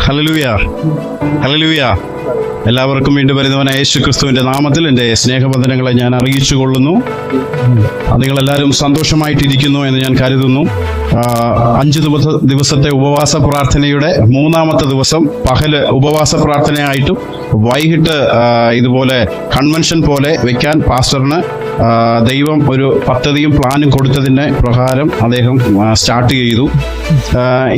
Hallelujah, hallelujah. എല്ലാവർക്കും വീണ്ടും വരുന്നവനായ യേശുക്രിസ്തുവിന്റെ നാമത്തിൽ എൻ്റെ സ്നേഹവന്ദനങ്ങളെ ഞാൻ അറിയിച്ചു കൊള്ളുന്നു. നിങ്ങളെല്ലാവരും സന്തോഷമായിട്ടിരിക്കുന്നു എന്ന് ഞാൻ കരുതുന്നു. 5 ദിവസത്തെ ഉപവാസ പ്രാർത്ഥനയുടെ 3-ാമത്തെ ദിവസം പകല് ഉപവാസ പ്രാർത്ഥനയായിട്ടും വൈകിട്ട് ഇതുപോലെ കൺവെൻഷൻ പോലെ വെക്കാൻ പാസ്റ്ററിന് ദൈവം ഒരു പദ്ധതിയും പ്ലാനും കൊടുത്തതിൻ്റെ പ്രകാരം അദ്ദേഹം സ്റ്റാർട്ട് ചെയ്തു.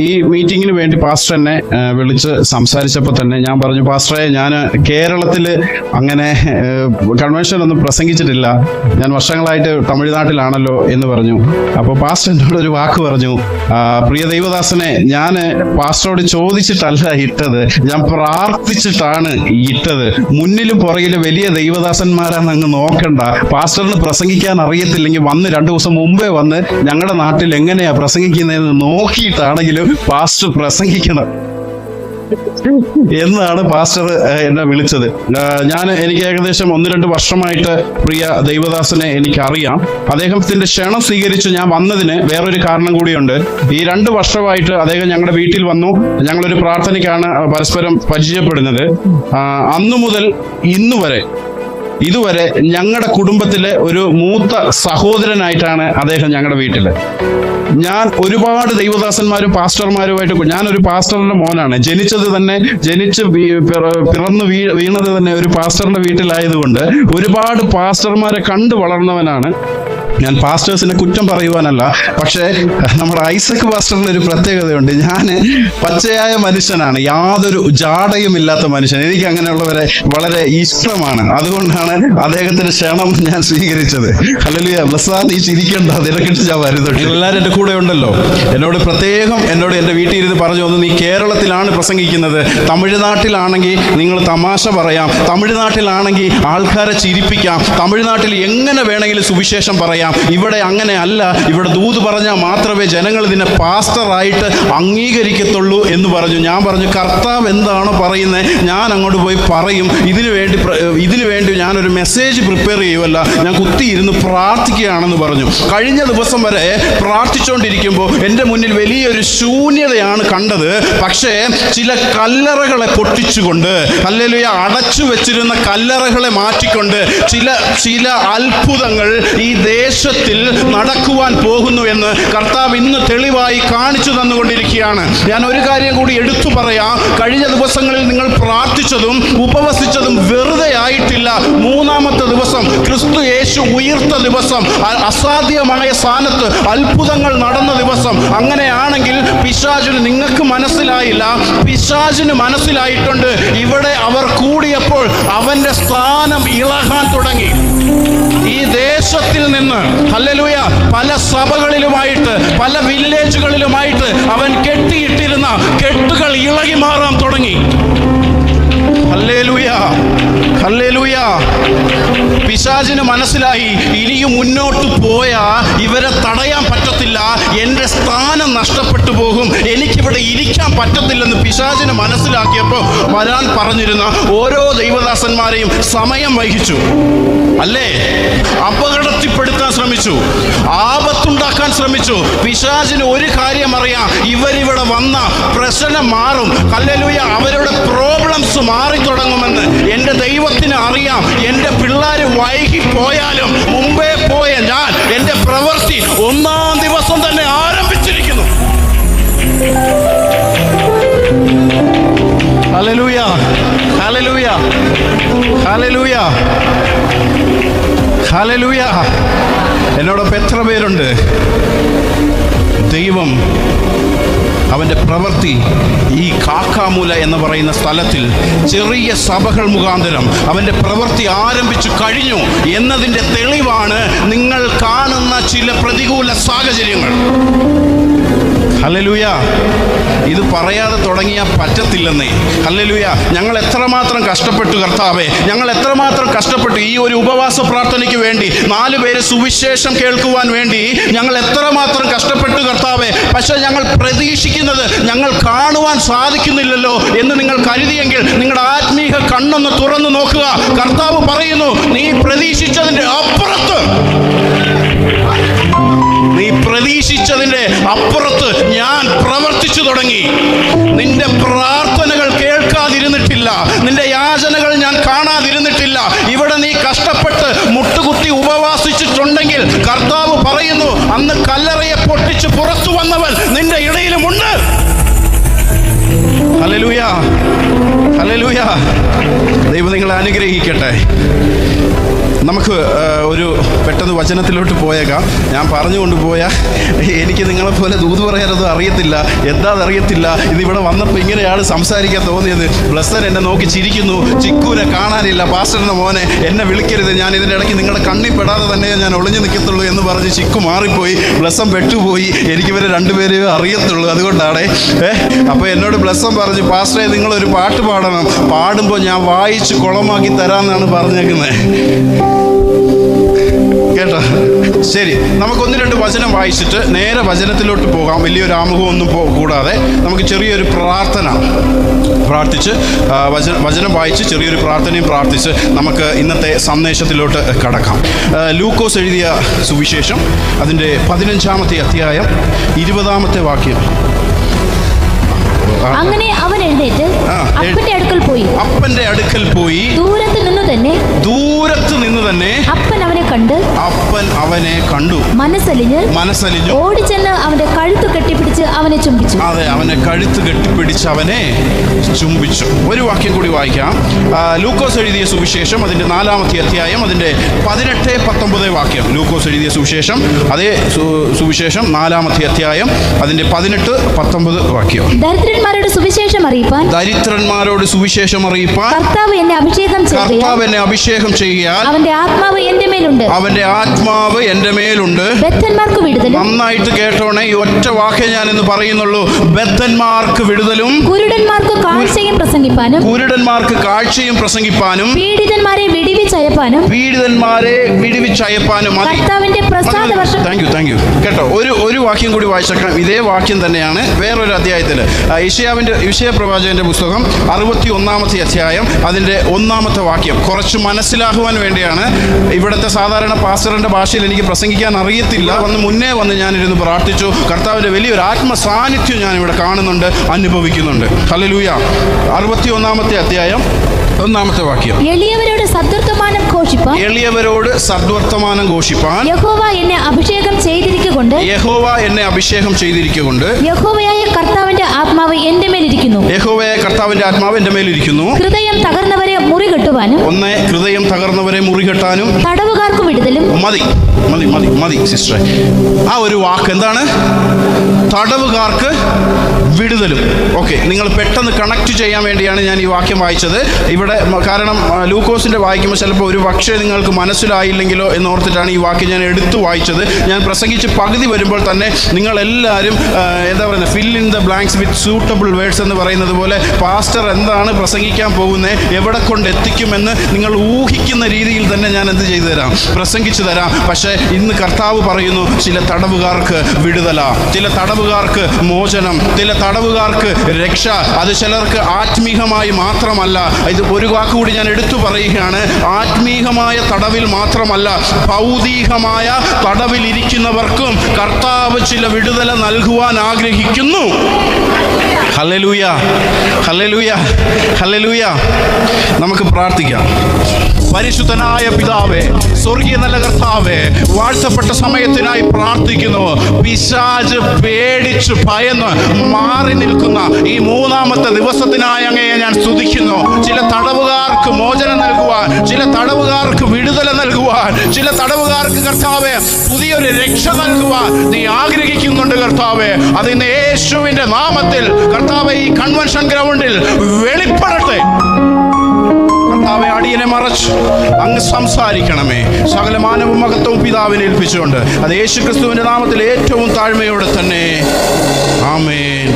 ഈ മീറ്റിങ്ങിന് വേണ്ടി പാസ്റ്റർ എന്നെ വിളിച്ച് സംസാരിച്ചപ്പോൾ തന്നെ ഞാൻ പറഞ്ഞു, പാസ്റ്ററെ, ഞാൻ കേരളത്തിൽ അങ്ങനെ കൺവെൻഷൻ ഒന്നും പ്രസംഗിച്ചിട്ടില്ല, ഞാൻ വർഷങ്ങളായിട്ട് തമിഴ്നാട്ടിലാണല്ലോ എന്ന് പറഞ്ഞു. അപ്പോൾ പാസ്റ്റർ എന്നോട് ഒരു വാക്ക് പറഞ്ഞു, പ്രിയ ദൈവദാസനെ, ഞാൻ പാസ്റ്ററോട് ചോദിച്ചിട്ടല്ല ഇട്ടത്, ഞാൻ പ്രാർത്ഥിച്ചിട്ടാണ് ഇട്ടത്. മുന്നിലും പുറകിലും വലിയ ദൈവദാസന്മാരാന്ന് അങ്ങ് നോക്കണ്ട. പാസ്റ്ററിന് പ്രസംഗിക്കാൻ അറിയത്തില്ലെങ്കിൽ വന്ന് 2 ദിവസം മുമ്പേ വന്ന് ഞങ്ങളുടെ നാട്ടിൽ എങ്ങനെയാ പ്രസംഗിക്കുന്നതെന്ന് നോക്കിയിട്ടാണെങ്കിലും പാസ്റ്റർ പ്രസംഗിക്കണം എന്നാണ് പാസ്റ്റർ എന്നെ വിളിച്ചത്. എനിക്ക് ഏകദേശം 1-2 വർഷമായിട്ട് പ്രിയ ദൈവദാസനെ എനിക്കറിയാം. അദ്ദേഹത്തിന്റെ ക്ഷണം സ്വീകരിച്ച് ഞാൻ വന്നതിന് വേറൊരു കാരണം കൂടിയുണ്ട്. ഈ 2 വർഷമായിട്ട് അദ്ദേഹം ഞങ്ങളുടെ വീട്ടിൽ വന്നു. ഞങ്ങളൊരു പ്രാർത്ഥനയ്ക്കാണ് പരസ്പരം പരിചയപ്പെടുന്നത്. അന്നു മുതൽ ഇതുവരെ ഞങ്ങളുടെ കുടുംബത്തിലെ ഒരു മൂത്ത സഹോദരനായിട്ടാണ് അദ്ദേഹം ഞങ്ങളുടെ വീട്ടിൽ. ഞാൻ ഒരുപാട് ദൈവദാസന്മാരും പാസ്റ്റർമാരുമായിട്ട്, ഞാനൊരു പാസ്റ്ററിന്റെ മോനാണ്. ജനിച്ച് പിറന്നു വീണത് തന്നെ ഒരു പാസ്റ്ററിന്റെ വീട്ടിലായതുകൊണ്ട് ഒരുപാട് പാസ്റ്റർമാരെ കണ്ടു വളർന്നവനാണ് ഞാൻ. പാസ്റ്റേഴ്സിനെ കുറ്റം പറയുവാനല്ല, പക്ഷേ നമ്മുടെ ഐസക് പാസ്റ്ററിന് ഒരു പ്രത്യേകതയുണ്ട്. ഞാൻ പച്ചയായ മനുഷ്യനാണ്, യാതൊരു ജാടയും ഇല്ലാത്ത മനുഷ്യൻ. എനിക്ക് അങ്ങനെയുള്ളവരെ വളരെ ഇഷ്ടമാണ്. അതുകൊണ്ടാണ് അദ്ദേഹത്തിന്റെ ക്ഷണം ഞാൻ സ്വീകരിച്ചത്. ഹല്ലേലൂയ. നീ ചിരിക്കണ്ട, നിനക്കിട്ട് ഞാൻ വരുന്നുണ്ട്. എല്ലാവരും എൻ്റെ കൂടെ ഉണ്ടല്ലോ. എന്നോട് എൻ്റെ വീട്ടിൽ ഇരുന്ന് പറഞ്ഞു, ഒന്ന് നീ കേരളത്തിലാണ് പ്രസംഗിക്കുന്നത്, തമിഴ്നാട്ടിലാണെങ്കിൽ നിങ്ങൾ തമാശ പറയാം, തമിഴ്നാട്ടിലാണെങ്കിൽ ആൾക്കാരെ ചിരിപ്പിക്കാം, തമിഴ്നാട്ടിൽ എങ്ങനെ വേണമെങ്കിലും സുവിശേഷം പറയാം, ഇവിടെ അങ്ങനെ അല്ല, ഇവിടെ ദൂത് പറഞ്ഞാൽ മാത്രമേ ജനങ്ങൾ ഇതിനെ പാസ്റ്ററായിട്ട് അംഗീകരിക്കത്തുള്ളൂ എന്ന് പറഞ്ഞു. ഞാൻ പറഞ്ഞു, കർത്താവ് എന്താണോ പറയുന്നത് ഞാൻ അങ്ങോട്ട് പോയി പറയും. ഇതിനു വേണ്ടി ഞാനൊരു മെസ്സേജ് പ്രിപ്പയർ ചെയ്യുമല്ല, ഞാൻ കുത്തിയിരുന്ന് പ്രാർത്ഥിക്കുകയാണെന്ന് പറഞ്ഞു. കഴിഞ്ഞ ദിവസം വരെ പ്രാർത്ഥിച്ചുകൊണ്ടിരിക്കുമ്പോൾ എൻ്റെ മുന്നിൽ വലിയൊരു ശൂന്യതയാണ് കണ്ടത്. പക്ഷേ ചില കല്ലറകളെ പൊട്ടിച്ചുകൊണ്ട്, ഹല്ലേലൂയ, അടച്ചു വെച്ചിരുന്ന കല്ലറകളെ മാറ്റിക്കൊണ്ട് ചില അത്ഭുതങ്ങൾ ഈ ദേശത്തിൽ നടക്കുവാൻ പോകുന്നു എന്ന് കർത്താവ് ഇന്ന് തെളിവായി കാണിച്ചു തന്നുകൊണ്ടിരിക്കുകയാണ്. ഞാൻ ഒരു കാര്യം കൂടി എടുത്തു പറയാം. കഴിഞ്ഞ ദിവസങ്ങളിൽ നിങ്ങൾ പ്രാർത്ഥിച്ചതും ഉപവസിച്ചതും വെറുതെ ആയിട്ടില്ല. 3-ാമത്തെ ദിവസം ക്രിസ്തു യേശു ഉയർത്ത ദിവസം, അസാധ്യമായ സ്ഥാനത്ത് അത്ഭുതങ്ങൾ നടന്ന ദിവസം. അങ്ങനെയാണെങ്കിൽ പിശാചിന്, നിങ്ങൾക്ക് മനസ്സിലായില്ല, പിശാചിന് മനസ്സിലായിട്ടുണ്ട്. ഇവിടെ അവർ കൂടിയപ്പോൾ അവന്റെ സ്ഥാനം ഇളകാൻ തുടങ്ങി. ഈ ദേശത്തിൽ നിന്ന്, ഹല്ലേലൂയ, പല സഭകളിലുമായിട്ട്, പല വില്ലേജുകളിലുമായിട്ട് അവൻ കെട്ടിയിട്ടിരുന്ന കെട്ടുകൾ ഇളകി മാറാൻ തുടങ്ങി. Hallelujah, hallelujah. പിശാചിന് മനസ്സിലായി, ഇനിയും മുന്നോട്ട് പോയാൽ ഇവരെ തടയാൻ പറ്റത്തില്ല, എൻ്റെ സ്ഥാനം നഷ്ടപ്പെട്ടു പോകും, എനിക്കിവിടെ ഇരിക്കാൻ പറ്റത്തില്ലെന്ന് പിശാചിന് മനസ്സിലാക്കിയപ്പോൾ വരാൻ പറഞ്ഞിരുന്ന ഓരോ ദൈവദാസന്മാരെയും സമയം വഹിച്ചു, അല്ലേ? അപകടത്തിൽപ്പെടുത്താൻ ശ്രമിച്ചു, ആപത്തുണ്ടാക്കാൻ ശ്രമിച്ചു. പിശാചിന് ഒരു കാര്യം അറിയാം, ഇവരിവിടെ വന്ന പ്രശ്നം മാറും, ഹല്ലേലൂയ, അവരുടെ പ്രോബ്ലംസ് മാറി തുടങ്ങുമെന്ന് എൻ്റെ ദൈവത്തിന് അറിയാം. എൻ്റെ പിള്ളേർ വൈകിപ്പോയാലും മുമ്പേ പോയ ഞാൻ എൻ്റെ പ്രവൃത്തി 1-ാം ദിവസം തന്നെ ആരംഭിച്ചിരിക്കുന്നു. Hallelujah, hallelujah, hallelujah, hallelujah. എന്നോടൊപ്പം എത്ര പേരുണ്ട്? ദൈവം അവൻ്റെ പ്രവൃത്തി ഈ കാക്കാമൂല എന്ന് പറയുന്ന സ്ഥലത്തിൽ ചെറിയ സഭകൾ മുഖാന്തരം അവൻ്റെ പ്രവൃത്തി ആരംഭിച്ചു കഴിഞ്ഞു എന്നതിൻ്റെ തെളിവാണ് നിങ്ങൾ കാണുന്ന ചില പ്രതികൂല സാഹചര്യങ്ങൾ. ഹല്ലേലൂയ. ഇത് പറയാതെ തുടങ്ങിയാൽ പറ്റത്തില്ലെന്നേ. ഹല്ലേലൂയ. ഞങ്ങൾ എത്രമാത്രം കഷ്ടപ്പെട്ടു കർത്താവേ, ഞങ്ങൾ എത്രമാത്രം കഷ്ടപ്പെട്ടു ഈ ഒരു ഉപവാസ പ്രാർത്ഥനയ്ക്ക് വേണ്ടി, 4 പേര് സുവിശേഷം കേൾക്കുവാൻ വേണ്ടി ഞങ്ങൾ എത്രമാത്രം കഷ്ടപ്പെട്ടു കർത്താവേ. പക്ഷെ ഞങ്ങൾ പ്രതീക്ഷിക്കുന്നത് ഞങ്ങൾ കാണുവാൻ സാധിക്കുന്നില്ലല്ലോ എന്ന് നിങ്ങൾ കരുതിയെങ്കിൽ നിങ്ങളുടെ ആത്മീയ കണ്ണൊന്ന് തുറന്നു നോക്കുക. കർത്താവ് പറയുന്നു, നീ പ്രതീക്ഷിച്ചതിൻ്റെ അപ്പുറത്ത്, നീ പ്രതീക്ഷിച്ചതിൻ്റെ അപ്പുറത്ത് ഞാൻ തുടങ്ങി. നിന്റെ പ്രാർത്ഥനകൾ കേൾക്കാതിരുന്നിട്ടില്ല, നിന്റെ യാചനകൾ ഞാൻ കാണാതിരുന്നിട്ടില്ല. ഇവിടെ നീ കഷ്ടപ്പെട്ട് മുട്ടുകുത്തി ഉപവാസിച്ചിട്ടുണ്ടെങ്കിൽ കർത്താവ് പറയുന്നു, അന്ന് കല്ലറയെ പൊട്ടിച്ച് പുറത്തു വന്നവൻ നിന്റെ ഇടയിലുമുണ്ട്. Hallelujah, hallelujah. ദൈവം നിങ്ങളെ അനുഗ്രഹിക്കട്ടെ. നമുക്ക് ഒരു പെട്ടെന്ന് വചനത്തിലോട്ട് പോയേക്കാം. ഞാൻ പറഞ്ഞുകൊണ്ട് പോയാൽ എനിക്ക് നിങ്ങളെപ്പോലെ ദൂത് പറയാനൊന്നും അറിയത്തില്ല, എന്താണെന്നറിയത്തില്ല. ഇതിവിടെ വന്നപ്പോൾ ഇങ്ങനെയാണ് സംസാരിക്കാൻ തോന്നിയത്. ബ്ലസ്സൻ എന്നെ നോക്കി ചിരിക്കുന്നു. ചിക്കൂനെ കാണാനില്ല, പാസ്റ്ററിൻ്റെ മോനെ എന്നെ വിളിക്കരുത്, ഞാൻ ഇതിൻ്റെ ഇടയ്ക്ക് നിങ്ങളുടെ കണ്ണിൽ പെടാതെ തന്നെ ഞാൻ ഒളിഞ്ഞു നിൽക്കത്തുള്ളൂ എന്ന് പറഞ്ഞ് ചിക്കു മാറിപ്പോയി. ബ്ലസ്സൻ പെട്ടുപോയി. എനിക്കിവരെ രണ്ടുപേരെയും അറിയത്തുള്ളൂ, അതുകൊണ്ടാണേ. അപ്പോൾ എന്നോട് ബ്ലസ്സൻ പറഞ്ഞു, പാസ്റ്ററെ നിങ്ങളൊരു പാട്ട് പാടണം, പാടുമ്പോൾ ഞാൻ വായിച്ച് കുളമാക്കി തരാമെന്നാണ് പറഞ്ഞേക്കുന്നത്. കേട്ടോ? ശരി, നമുക്കൊന്ന് രണ്ട് വചനം വായിച്ചിട്ട് നേരെ വചനത്തിലോട്ട് പോകാം. വലിയൊരു ആമുഖമൊന്നും കൂടാതെ നമുക്ക് ചെറിയൊരു പ്രാർത്ഥന പ്രാർത്ഥിച്ച് വചനം വായിച്ച് ചെറിയൊരു പ്രാർത്ഥനയും പ്രാർത്ഥിച്ച് നമുക്ക് ഇന്നത്തെ സന്ദേശത്തിലോട്ട് കടക്കാം. ലൂക്കോസ് എഴുതിയ സുവിശേഷം അതിൻ്റെ 15-ാമത്തെ അധ്യായം 20-ാമത്തെ വാക്യം. അങ്ങനെ അവൻ എഴുന്നേറ്റ് അപ്പന്റെ അടുക്കൽ പോയി ദൂരത്ത് നിന്ന് തന്നെ അപ്പൻ അവനെ കണ്ടു. മനസ്സലിഞ്ഞ് ഓടിച്ചെന്ന് അവന്റെ കഴുത്ത് കെട്ടിപ്പിടിച്ച് അവനെ ചുംബിച്ചു. അതെ, അവനെ കഴുത്ത് കെട്ടിപ്പിടിച്ച് അവനെ ചുംബിച്ചു. ഒരു വാക്യം കൂടി വായിക്കാം. ലൂക്കോസ് എഴുതിയ സുവിശേഷം അതിന്റെ 4-ാമത്തെ അധ്യായം അതിന്റെ 18-19 വാക്യം. ലൂക്കോസ് എഴുതിയ സുവിശേഷം, അതേ സുവിശേഷം 4-ാമത്തെ അധ്യായം അതിന്റെ 18-19 വാക്യം. ദരിദ്രന്മാരോട് സുവിശേഷം അറിയിപ്പാൻ കർത്താവ് എന്നെ അഭിഷേകം ചെയ്യാൻ അവന്റെ ആത്മാവ് എന്റെ മേലുണ്ട്. ബദ്ധന്മാർക്ക് വിടുതലും. നന്നായിട്ട് കേട്ടോണേ, ഈ ഒറ്റ വാക്കേ ഞാൻ ഇന്ന് പറയുന്നുള്ളൂ. ബദ്ധന്മാർക്ക് വിടുതലും, കുരുടന്മാർക്ക് കാഴ്ചയും പ്രസംഗിപ്പാനും, പീഡിതന്മാരെ വിടുവിച്ചയപ്പാനും. കർത്താവിന്റെ പ്രസാദ വർഷം. Thank you. കേട്ടോ, ഒരു വാക്യം കൂടി വായിച്ചേക്കാം. ഇതേ വാക്യം തന്നെയാണ് വേറൊരു അധ്യായത്തിൽ. യിശയ്യാ പ്രവാചകന്റെ പുസ്തകം 61-ാമത്തെ അധ്യായം അതിന്റെ 1-ാമത്തെ വാക്യം. കുറച്ച് മനസ്സിലാകുവാൻ വേണ്ടിയാണ്. ഇവിടുത്തെ സാധാരണ പാസ്റ്ററിന്റെ ഭാഷയിൽ എനിക്ക് പ്രസംഗിക്കാൻ അറിയത്തില്ല. മുന്നേ വന്ന് ഞാനിരുന്ന് പ്രാർത്ഥിച്ചു. കർത്താവിന്റെ വലിയൊരു ആത്മസാന്നിധ്യം ഞാൻ ഇവിടെ കാണുന്നുണ്ട്, അനുഭവിക്കുന്നുണ്ട്. ഹല്ലേലൂയ. 61-ാമത്തെ അധ്യായം 1-ാമത്തെ വാക്യം. എളിയവരോട് സദ്വർത്തമാനം ഘോഷിപ്പാൻ യഹോവ എന്നെ അഭിഷേകം ചെയ്തിരിക്കുകൊണ്ട് യഹോവയായ കർത്താവിന്റെ ആത്മാവ് എന്റെ മേലിരിക്കുന്നു. ഹൃദയം തകർന്നവരെ മുറികെട്ടാനും തടവുകാർക്ക് വിടുതലും. മതി സിസ്റ്ററെ. ആ ഒരു വാക്ക് എന്താണ്? തടവുകാർക്ക് വിടുതലും. ഓക്കെ, നിങ്ങൾ പെട്ടെന്ന് കണക്ട് ചെയ്യാൻ വേണ്ടിയാണ് ഞാൻ ഈ വാക്യം വായിച്ചത് ഇവിടെ. കാരണം ലൂക്കോസിന്റെ വായിക്കുമ്പോൾ ചിലപ്പോൾ ഒരു പക്ഷേ നിങ്ങൾക്ക് മനസ്സിലായില്ലെങ്കിലോ എന്നോർത്തിട്ടാണ് ഈ വാക്യം ഞാൻ എടുത്തു വായിച്ചത്. ഞാൻ പ്രസംഗിച്ച് പകുതി വരുമ്പോൾ തന്നെ നിങ്ങളെല്ലാവരും എന്താ പറയുന്നത്, fill in the blanks with suitable words എന്ന് പറയുന്നത് പോലെ പാസ്റ്റർ എന്താണ് പ്രസംഗിക്കാൻ പോകുന്നത്, എവിടെ കൊണ്ട് എത്തിക്കുമെന്ന് നിങ്ങൾ ഊഹിക്കുന്ന രീതിയിൽ തന്നെ ഞാൻ എന്ത് ചെയ്തു തരാം, പ്രസംഗിച്ചു തരാം. പക്ഷേ ഇന്ന് കർത്താവ് പറയുന്നു, ചില തടവുകാർക്ക് വിടുതല, ചില തടവുകാർക്ക് മോചനം, ചില തടവുകാർക്ക് രക്ഷ. അത് ചിലർക്ക് ആത്മീകമായി മാത്രമല്ല. ഇത് ഒരു വാക്കുകൂടി ഞാൻ എടുത്തു പറയുകയാണ്. ആത്മീകമായ തടവിൽ മാത്രമല്ല, ഭൗതികമായ തടവിൽ ഇരിക്കുന്നവർക്കും കർത്താവ് ചില വിടുതല നൽകുവാൻ ആഗ്രഹിക്കുന്നു. Hallelujah, hallelujah, hallelujah. നമുക്ക് പ്രാർത്ഥിക്കാം. പരിശുദ്ധനായ പിതാവേ, സ്വർഗീയ നല്ല കർത്താവേ, വാഴ്ത്തപ്പെട്ട സമയത്തിനായി പ്രാർത്ഥിക്കുന്നു. പിശാച് പേടിച്ച് ഭയന്ന് മാറി നിൽക്കുന്ന ഈ 3-ാമത്തെ ദിവസത്തിനായി അങ്ങയെ ഞാൻ സ്തുതിക്കുന്നു. ചില തടവുകാർക്ക് മോചനം നൽകുവാൻ, ചില തടവുകാർക്ക് വിടുതല നൽകുവാൻ, ചില തടവുകാർക്ക് കർത്താവേ പുതിയൊരു രക്ഷ നൽകുവാൻ നീ ആഗ്രഹിക്കുന്നുണ്ട് കർത്താവേ. അതിന് യേശുവിന്റെ നാമത്തിൽ കർത്താവേ ഈ കൺവെൻഷൻ ഗ്രൗണ്ടിൽ വെളിപ്പെടട്ടെ. കർത്താവേ, അടിയനെ മറച്ച് അങ്ങ് സംസാരിക്കണമേ. സകല മാനവും മഹത്വവും പിതാവിനെ ഏൽപ്പിച്ചുകൊണ്ട് അത് യേശു ക്രിസ്തുവിന്റെ നാമത്തിൽ ഏറ്റവും താഴ്മയോടെ തന്നെ ആമേൻ.